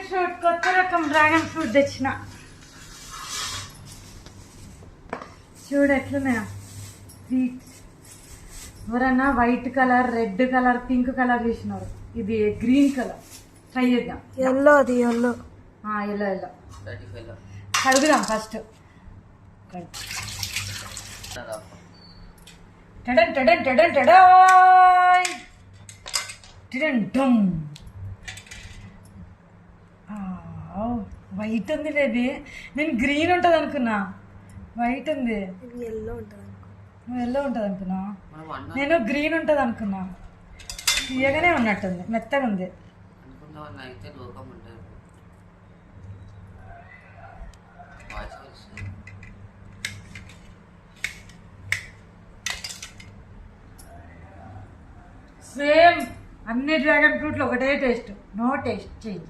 Fruit, కొత్త రకం dragon fruit తెచ్చిన. చూడు ఎట్లున్నాయా స్వీట్స్. ఎవరన్నా white colour, red colour, pink colour చూసినారు. ఇది గ్రీన్ కలర్. ట్రై చేద్దాం. ఎల్లో, అది ఎల్లో. ఎల్లో ఎల్లో కడుగుదాం ఫస్ట్. టడన్ టడన్ టడన్ టడాయ్ టడన్ డమ్. వైట్ ఉంది బేబీ. నేను గ్రీన్ ఉంటుంది అనుకున్నా, వైట్ ఉంది. ఎల్లో ఉంటుంది, నువ్వు ఎల్లో ఉంటుంది అనుకున్నా, నేను గ్రీన్ ఉంటుంది అనుకున్నా. తీయగానే ఉన్నట్టుంది, మెత్తగా ఉంది. సేమ్ అన్ని డ్రాగన్ ఫ్రూట్లు ఒకటే టేస్ట్, నో టేస్ట్ చేంజ్.